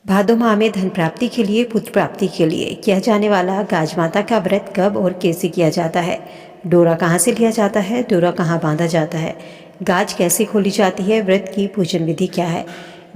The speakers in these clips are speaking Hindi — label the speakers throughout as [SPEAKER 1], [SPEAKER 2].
[SPEAKER 1] भादो माह में धन प्राप्ति के लिए, पुत्र प्राप्ति के लिए किया जाने वाला गाज माता का व्रत कब और कैसे किया जाता है? डोरा कहाँ से लिया जाता है? डोरा कहाँ बांधा जाता है? गाज कैसे खोली जाती है? व्रत की पूजन विधि क्या है?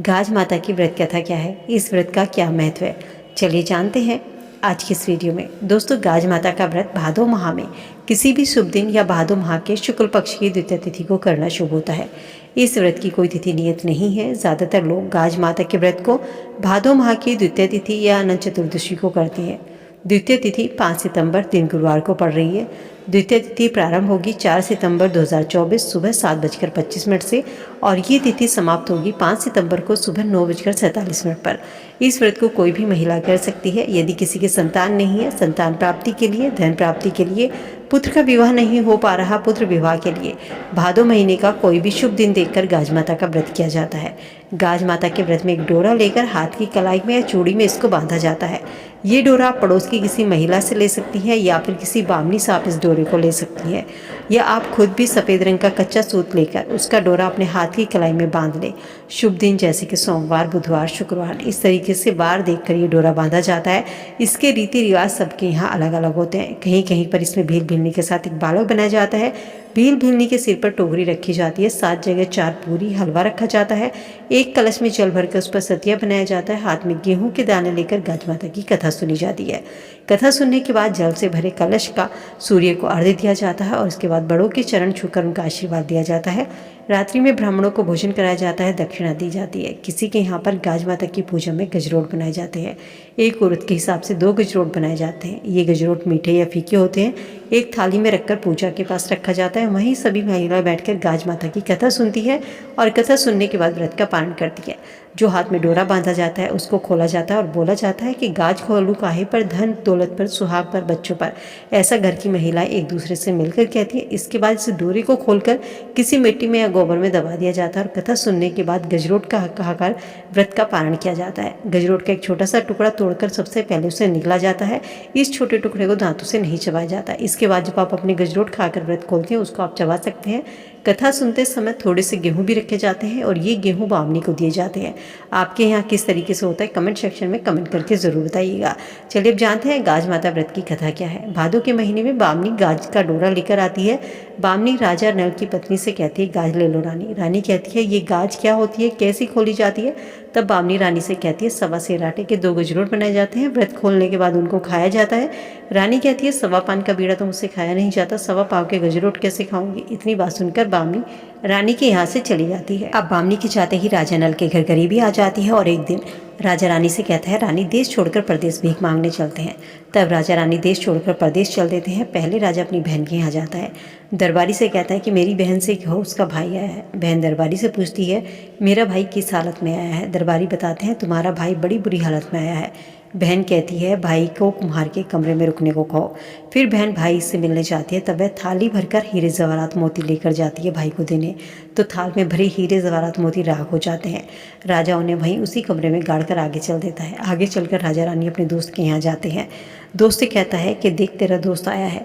[SPEAKER 1] गाज माता की व्रत कथा क्या है? इस व्रत का क्या महत्व है? चलिए जानते हैं आज की इस वीडियो में। दोस्तों, गाज माता का व्रत भादो माह में किसी भी शुभ दिन या भादो माह के शुक्ल पक्ष की द्वितीय तिथि को करना शुभ होता है। इस व्रत की कोई तिथि नियत नहीं है। ज़्यादातर लोग गाज माता के व्रत को भादो माह की द्वितीय तिथि या अनंत चतुर्दशी को करते हैं। द्वितीय तिथि 5 सितंबर दिन गुरुवार को पड़ रही है। द्वितीय तिथि प्रारंभ होगी 4 सितंबर 2024 सुबह 7:25 से और ये तिथि समाप्त होगी 5 सितंबर को सुबह 9:47 पर। इस व्रत को कोई भी महिला कर सकती है। यदि किसी के संतान नहीं है, संतान प्राप्ति के लिए, धन प्राप्ति के लिए, पुत्र का विवाह नहीं हो पा रहा, पुत्र विवाह के लिए भादो महीने का कोई भी शुभ दिन देखकर गाज माता का व्रत किया जाता है। गाज माता के व्रत में एक डोरा लेकर हाथ की कलाई में या चूड़ी में इसको बांधा जाता है। ये डोरा आप पड़ोस की किसी महिला से ले सकती हैं या फिर किसी बामनी से आप इस डोरे को ले सकती हैं, या आप खुद भी सफ़ेद रंग का कच्चा सूत लेकर उसका डोरा अपने हाथ की कलाई में बांध लें। शुभ दिन जैसे कि सोमवार, बुधवार, शुक्रवार, इस तरीके से वार देखकर ये डोरा बांधा जाता है। इसके रीति रिवाज सबके यहाँ अलग अलग होते हैं। कहीं कहीं पर इसमें भील भिलनी के साथ एक बालक बनाया जाता है। भील भिलनी के सिर पर टोकरी रखी जाती है। 7 जगह 4 पूरी हलवा रखा जाता है। एक कलश में जल भरकर उस पर सतिया बनाया जाता है। हाथ में गेहूं के दाने लेकर गाज माता की कथा सुनी जाती है। कथा सुनने के बाद जल से भरे कलश का सूर्य को अर्घ्य दिया जाता है और उसके बाद बड़ों के चरण छूकर उनका आशीर्वाद दिया जाता है। रात्रि में ब्राह्मणों को भोजन कराया जाता है, दक्षिणा दी जाती है। किसी के यहाँ पर गाज माता की पूजा में गजरोट बनाए जाते हैं। एक औरत के हिसाब से 2 गजरोट बनाए जाते हैं। ये गजरोट मीठे या फीके होते हैं। एक थाली में रखकर पूजा के पास रखा जाता है। वहीं सभी महिलाएं बैठकर गाज माता की कथा सुनती है और कथा सुनने के बाद व्रत का पारण करती है। जो हाथ में डोरा बांधा जाता है उसको खोला जाता है और बोला जाता है कि गाज खोलूं काहे पर, धन दौलत पर, सुहाग पर, बच्चों पर। ऐसा घर की महिलाएं एक दूसरे से मिलकर कहती है। इसके बाद इस डोरे को खोलकर किसी मिट्टी में या गोबर में दबा दिया जाता है और कथा सुनने के बाद गजरोट का कहाकर व्रत का पारण किया जाता है। गजरोट का एक छोटा सा टुकड़ा तोड़कर सबसे पहले उसे निगला जाता है। इस छोटे टुकड़े को दांतों से नहीं चबाया जाता। इसके बाद जब आप अपने गजरोट खाकर व्रत खोलते हैं उसको आप चबा सकते हैं। कथा सुनते समय थोड़े से गेहूं भी रखे जाते हैं और ये गेहूं बामनी को दिए जाते हैं। आपके यहाँ किस तरीके से होता है कमेंट सेक्शन में कमेंट करके ज़रूर बताइएगा। चलिए अब जानते हैं गाज माता व्रत की कथा क्या है। भादो के महीने में बामनी गाज का डोरा लेकर आती है। बामनी राजा नल की पत्नी से कहती है, गाज ले लो रानी। रानी कहती है, ये गाज क्या होती है, कैसी खोली जाती है? तब बामनी रानी से कहती है, 1.25 सेर आटे के 2 गजरोट बनाए जाते हैं। व्रत खोलने के बाद उनको खाया जाता है। रानी कहती है, 1.25 पान का बीड़ा तो मुझसे खाया नहीं जाता, 1.25 पाव के गजरोट कैसे खाऊंगी? इतनी बात सुनकर बामनी रानी के यहाँ से चली जाती है। अब बामनी के जाते ही राजा नल के घर गरीबी आ जाती है और एक दिन राजा रानी से कहता है, रानी देश छोड़कर प्रदेश भीख मांगने चलते हैं। तब राजा रानी देश छोड़कर प्रदेश चल देते हैं। पहले राजा अपनी बहन के यहाँ जाता है। दरबारी से कहता है कि मेरी बहन से कहो उसका भाई आया है। बहन दरबारी से पूछती है, मेरा भाई किस हालत में आया है? दरबारी बताते हैं, तुम्हारा भाई बड़ी बुरी हालत में आया है। बहन कहती है, भाई को कुम्हार के कमरे में रुकने को कहो। फिर बहन भाई से मिलने जाती है। तब वह थाली भरकर हीरे जवाहरात मोती लेकर जाती है भाई को देने। तो थाल में भरे हीरे जवाहरात मोती राख हो जाते हैं। राजा उन्हें वहीं उसी कमरे में गाड़ कर आगे चल देता है। आगे चलकर राजा रानी अपने दोस्त के यहाँ जाते हैं। दोस्त से कहता है कि देख तेरा दोस्त आया है।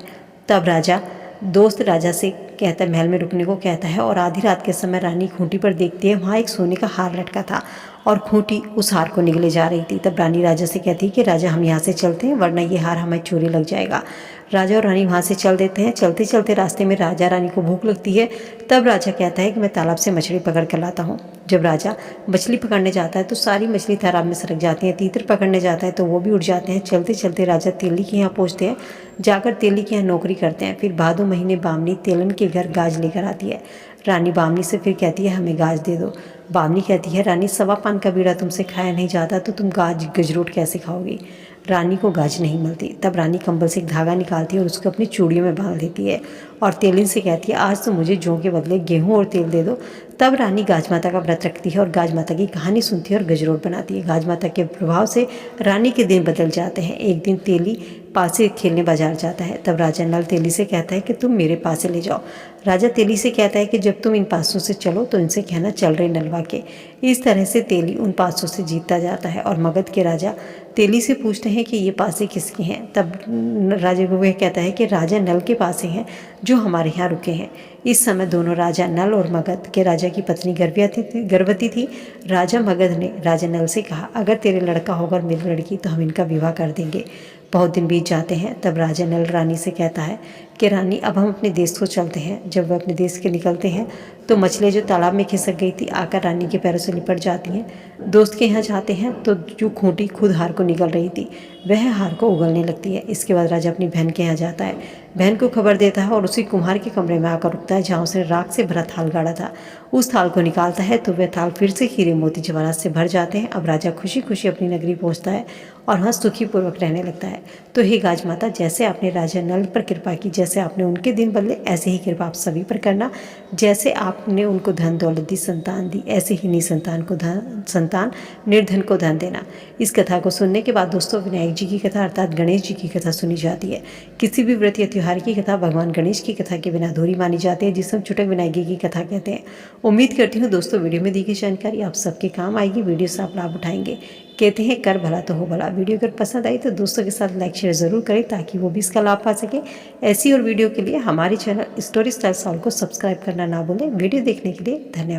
[SPEAKER 1] तब दोस्त राजा से कहता है, महल में रुकने को कहता है और आधी रात के समय रानी खूंटी पर देखती है, वहाँ एक सोने का हार लटका था और खूंटी उस हार को निगले जा रही थी। तब रानी राजा से कहती है कि राजा हम यहाँ से चलते हैं वरना ये हार हमें चोरी लग जाएगा। राजा और रानी वहाँ से चल देते हैं। चलते चलते रास्ते में राजा रानी को भूख लगती है। तब राजा कहता है कि मैं तालाब से मछली पकड़ कर लाता हूँ। जब राजा मछली पकड़ने जाता है तो सारी मछली तालाब में सरक जाती हैं। तीतर पकड़ने जाता है तो वो भी उड़ जाते हैं। चलते चलते राजा तेली के यहाँ पहुँचते हैं। जाकर तेली के यहाँ नौकरी करते हैं। फिर भादो महीने बामनी तेलन के घर गाज लेकर आती है। रानी बामनी से फिर कहती है, हमें गाज दे दो। बामनी कहती है, रानी 1.25 पान का बीड़ा तुमसे खाया नहीं जाता तो तुम गजरोट कैसे खाओगी? रानी को गाज नहीं मिलती। तब रानी कंबल से एक धागा निकालती है और उसको अपनी चूड़ियों में बांध देती है और तेलिन से कहती है, आज तो मुझे जौ के बदले गेहूं और तेल दे दो। तब रानी गाज माता का व्रत रखती है और गाज माता की कहानी सुनती है और गजरोट बनाती है। गाज माता के प्रभाव से रानी के दिन बदल जाते हैं। एक दिन तेली पास से खेलने बाजार जाता है। तब राजा नल तेली से कहता है कि तुम मेरे पास से ले जाओ। राजा तेली से कहता है कि जब तुम इन पासों से चलो तो इनसे कहना चल रहे नलवा के। इस तरह से तेली उन पासों से जीतता जाता है और मगध के राजा तेली से पूछते हैं कि ये पासे किसके हैं। तब राजा वह कहता है कि राजा नल के पासे हैं जो हमारे यहाँ रुके हैं। इस समय दोनों राजा नल और मगध के राजा की पत्नी गर्भवती थी। राजा मगध ने राजा नल से कहा, अगर तेरे लड़का होगा और मेरी लड़की तो हम इनका विवाह कर देंगे। बहुत दिन बीत जाते हैं। तब राजा नल रानी से कहता है कि रानी अब हम अपने देश को चलते हैं। जब वह अपने देश के निकलते हैं तो मछलियाँ जो तालाब में खिसक गई थी आकर रानी के पैरों से लिपट जाती हैं। दोस्त के यहाँ जाते हैं तो जो खूंटी खुद हार को निकल रही थी वह हार को उगलने लगती है। इसके बाद राजा अपनी बहन के यहाँ जाता है, बहन को खबर देता है और उसी कुम्हार के कमरे में आकर रुकता है जहाँ उसने राख से भरा थाल गाड़ा था। उस थाल को निकालता है तो वह थाल फिर से हीरे मोती जवाहरात से भर जाते हैं। अब राजा खुशी खुशी अपनी नगरी पहुँचता है और हंस सुखीपूर्वक रहने लगता है। तो हे गाज माता, जैसे आपने राजा नल पर कृपा की, जैसे आपने उनके दिन बदले, ऐसे ही कृपा आप सभी पर करना। जैसे आपने उनको धन दौलत दी, संतान दी, ऐसे ही निसंतान को संतान, निर्धन को धन देना। इस कथा को सुनने के बाद दोस्तों विनायक जी की कथा अर्थात गणेश जी की कथा सुनी जाती है। किसी भी व्रत या त्योहार की कथा भगवान गणेश की कथा के बिना अधूरी मानी जाती है, जिसे हम छुटक विनायक जी की कथा कहते हैं। उम्मीद करती हूँ दोस्तों वीडियो में दी गई जानकारी आप सबके काम आएगी, वीडियो से आप लाभ उठाएंगे। कहते हैं कर भला तो हो भला। वीडियो अगर पसंद आई तो दोस्तों के साथ लाइक शेयर ज़रूर करें ताकि वो भी इसका लाभ पा सके। ऐसी और वीडियो के लिए हमारे चैनल स्टोरी स्टाइल सॉल्व को सब्सक्राइब करना ना भूलें। वीडियो देखने के लिए धन्यवाद।